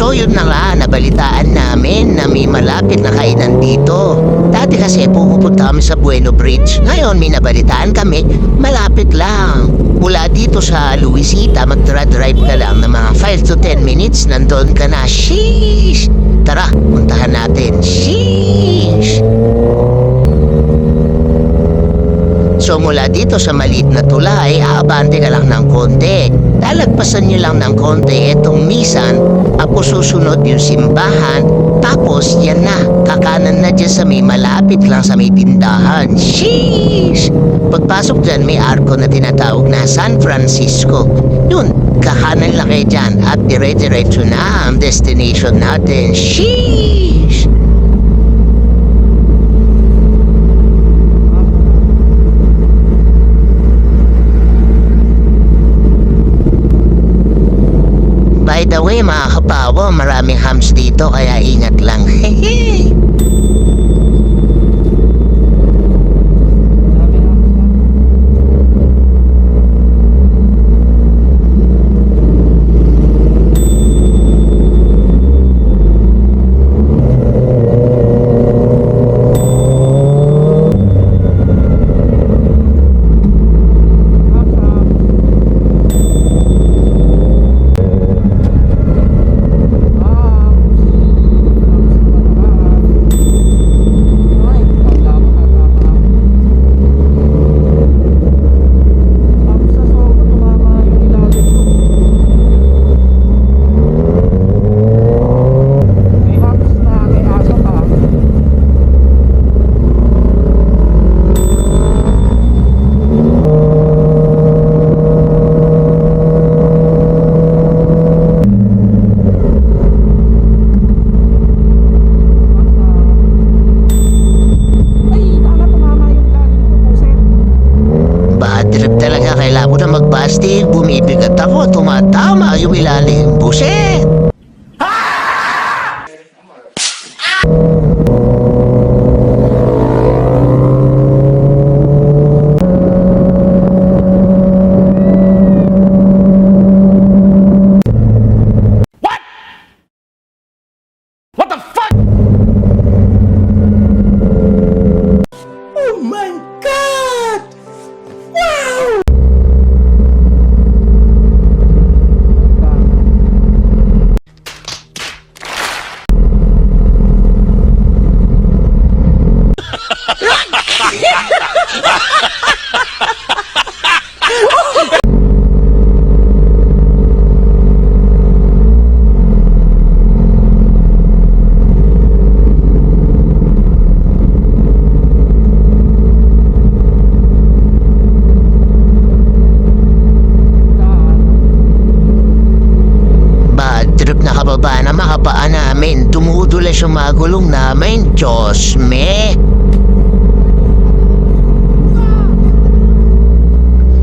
So yun na nga, nabalitaan namin na may malapit na kainan dito. Dati kasi pupunta kami sa Bueno Bridge. Ngayon may nabalitaan kami, malapit lang. Mula dito sa Luisita, magdra-drive ka lang ng mga 5 to 10 minutes, nandun ka na. Sheesh! Tara, puntahan natin. Sheesh! So mula dito sa maliit na tulay, aabante ka lang ng konti. Lalagpasan nyo lang ng konti itong misan, tapos susunod yung simbahan, tapos yan na, kakanan na dyan sa may malapit lang sa may tindahan. Sheesh! Pagpasok dyan, may arko na tinatawag na San Francisco. Yun, kakanan lang kayo dyan at dire-diretso na ang destination natin. Sheesh! By the way, mga kapawa, maraming hams dito kaya ingat lang. Hehe. Kailangan ko na magbastig, bumibigat ako, tumatama yung ilalim. Buset! What the fuck? Oh my god! Wow! Nakababa na makapaan namin, tumutulas yung mga gulong namin. Diyos me!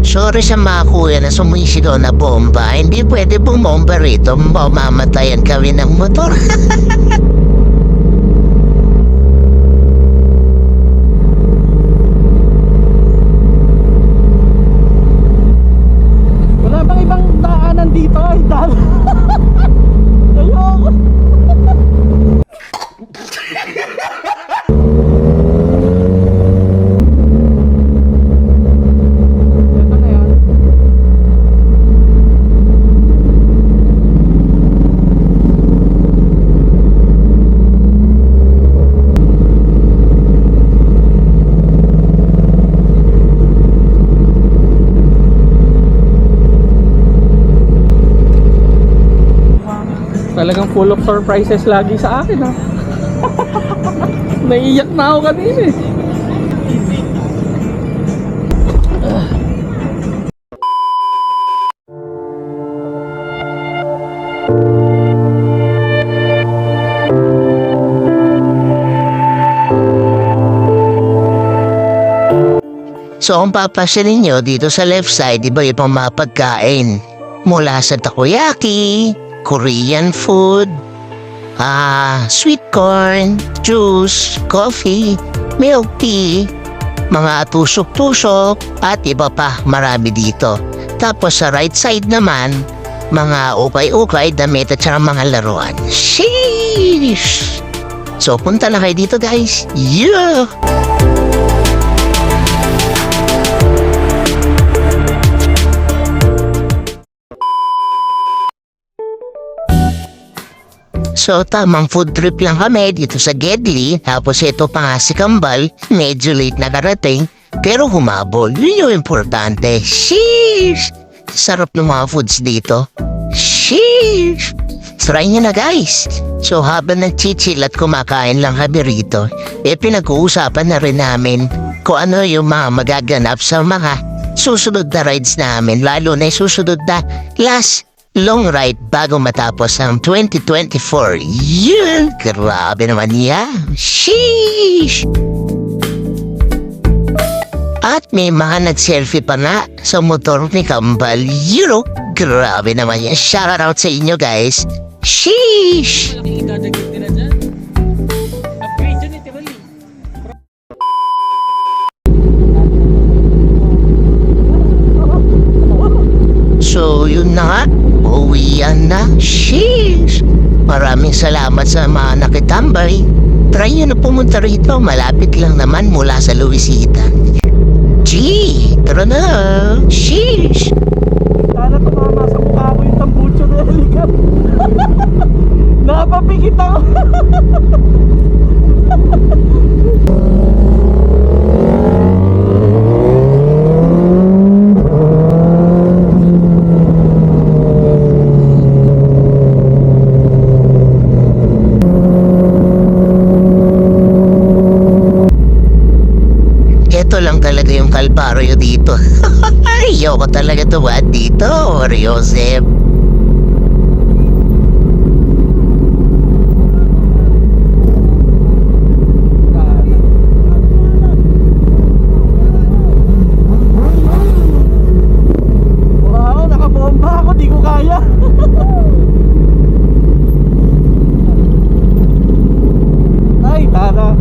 Sorry sa mga kuya na sumisigaw na bomba. Hindi pwede bumomba rito, mamamatayan kami ng motor. Wala bang ibang daanan dito? Ay, daan. Ayoko. Ito na yan. Talagang full of surprises lagi sa akin, ha. Naiiyak na ako kanina eh. So kung papasilin nyo dito sa left side, iba yung mga pagkain. Mula sa takoyaki, Korean food, sweet corn, juice, coffee, milk tea, mga tusok-tusok, at iba pa marami dito. Tapos sa right side naman, mga ukay-ukay, damit at saka mga laruan. Sheesh! So punta na kayo dito guys. Yeah! So tamang food trip lang kami dito sa Gedli. Tapos ito pa nga si Kambal, medyo late na karating, pero humabol. Yun yung importante. Sheesh! Sarap ng mga foods dito. Sheesh! Try nyo na guys. So habang nagchichill at kumakain lang kami rito, pinag-uusapan na rin namin kung ano yung mga magaganap sa mga susunod na rides namin. Lalo na yung susunod na last long ride bago matapos ang 2024. Yun! Grabe naman yan. Sheesh! At may mga nag-selfie pa nga sa motor ni Kambal. You know, grabe naman yan. Shout out sa inyo guys. Sheesh! Malaking idadagdag nila dyan. Upgrade dyan eh, Tirali. So yun na nga, uwian na. Sheesh! Maraming salamat sa mga nakitambay. Try nyo na pumunta rito, malapit lang naman mula sa Luisita. Gee, tara na. Sheesh! Sana tumama sa mukha ko yung tambucho na halikan. Napapikit ako. Ito lang talaga yung kalbaryo dito. Ayoko talaga tuwad dito, Joseph. Wow, nakabomba ako, di ko kaya. Ay, tara.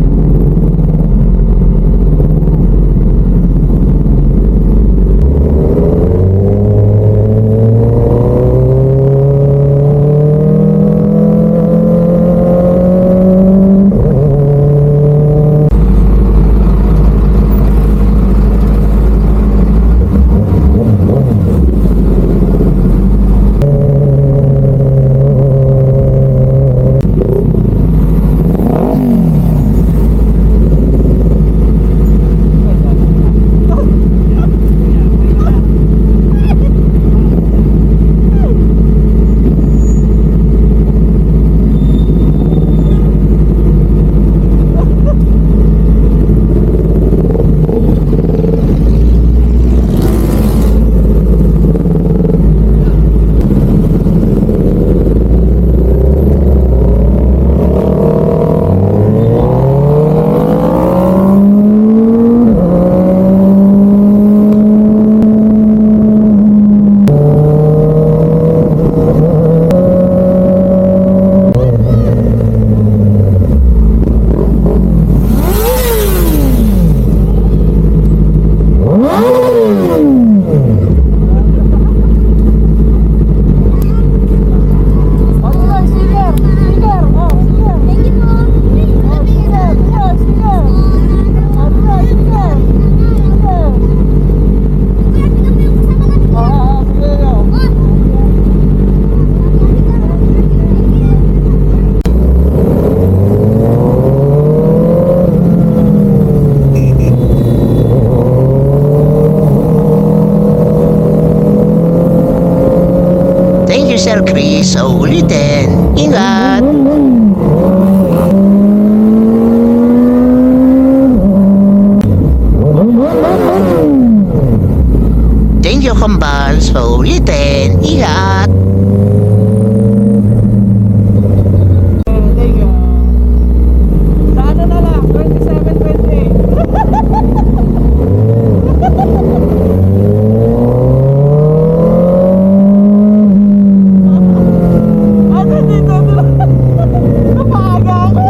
Sir Chris, sa ulitin. Ingat! Thank you, Kambal, sa ulitin. Ingat! Thank you. Sa ano na lang, 27-20. Ano dito? Napaga ako.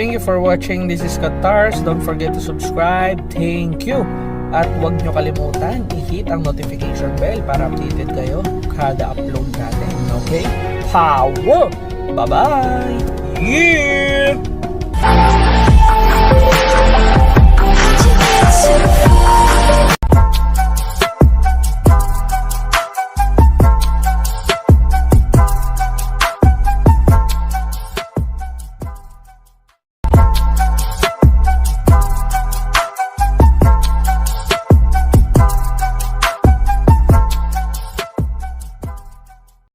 Thank you for watching. This is Katars. Don't forget to subscribe. Thank you. At huwag nyo kalimutan, i-hit ang notification bell para updated kayo kada upload natin. Okay? Power! Bye-bye!